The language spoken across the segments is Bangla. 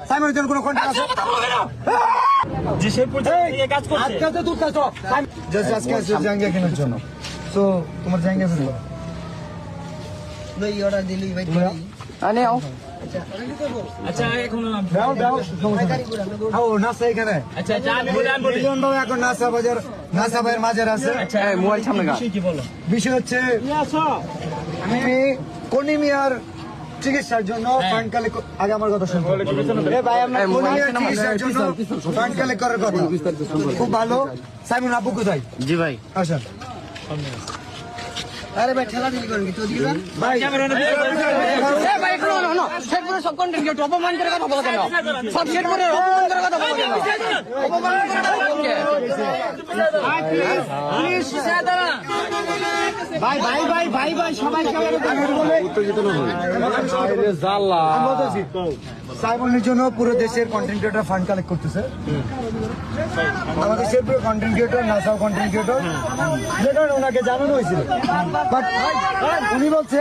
সাইমনের জন্য কোনো কন্ট্যাক্ট আছে? যে সেই পর্যায়ে কাজ করছে। আজকে তো তুই কাজ জাস্ট আজকে আছে জাঙ্গিয়া কেনার জন্য। সো তোমার জাঙ্গিয়া ফেলো ভাই অর্ডার দিলি ভাই আনে আও। আচ্ছা এখন দাও দাও ও নাসা এখানে। আচ্ছা আমি বলি মিলন বাবু এখন নাসা বাজার নাসা ভাইয়ের মাঝে আছে। আচ্ছা মোবাইল সামনে কি বলো? বিষয় হচ্ছে আমি কনিমিয়ার চিকিৎসার জন্য ফান্ড কালেক্ট আগে আমার কথা শুনুন। ভাই আমরা কনিমিয়ার চিকিৎসার জন্য ফান্ড কালেক্ট করার কথা। খুব ভালো। সাইমন আব্বু কোথায়? জি ভাই আসেন। আরে ভাই ঠেলা দিলি করেন কি তো দিবা ভাই ভাই একটু না শেখপুরে সব কন্টেন্ট কেউ অপমান করে কথা বলে কেন সব শেখপুরে অপমান করে কথা বলে কেন অপমান করে কথা বলে ভাই ভাই ভাই ভাই ভাই সবাই সাইমনের জন্য পুরো দেশের কন্টেন্ট ক্রিয়েটর ফান্ড কালেক্ট করতেছে। আমাদের শেখপুরে কন্টেন্ট ক্রিয়েটর নাসাও কন্টেন্ট ক্রিয়েটর যেটা ওনাকে জানানো হয়েছিল, বাট উনি বলছে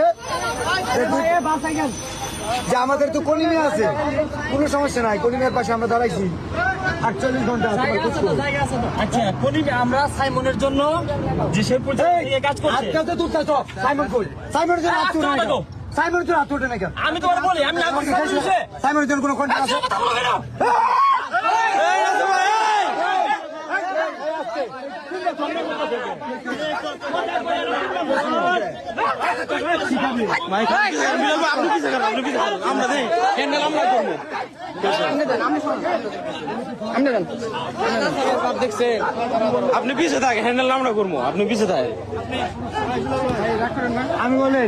যে আমাদের তো কলিমিয়া আছে, কোনো সমস্যা নাই, কলিমিয়ার পাশে আমরা দাঁড়াইছি 48 ঘন্টা। আচ্ছা আমরা সাইমনের জন্য যে সেই পর্যায়ে কাজ করছে। আজকাল তো তুই তো সাইমন কই? সাইমনের জন্য আত্মীয় নাই কেন? সাইমনের জন্য আত্মীয় নাই কেন? আমি তোমার বলি আমি না সাইমনের জন্য কোনো কন্ট্যাক্ট আছে? আপনি পিছিয়ে থাকে হ্যান্ডেল আমরা করবো আপনি পিছিয়ে থাকে আমি বলি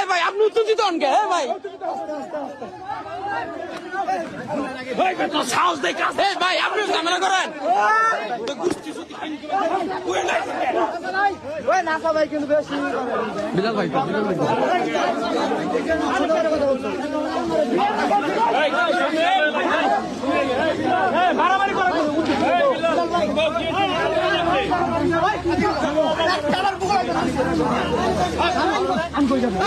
ভাই আপনি উত্তেজিত হন কে ভাই সাহস দেখে ভাই আপনি ঝামেলা করেন বিলাল ভাই মারামারি করা আমি কই যাবো?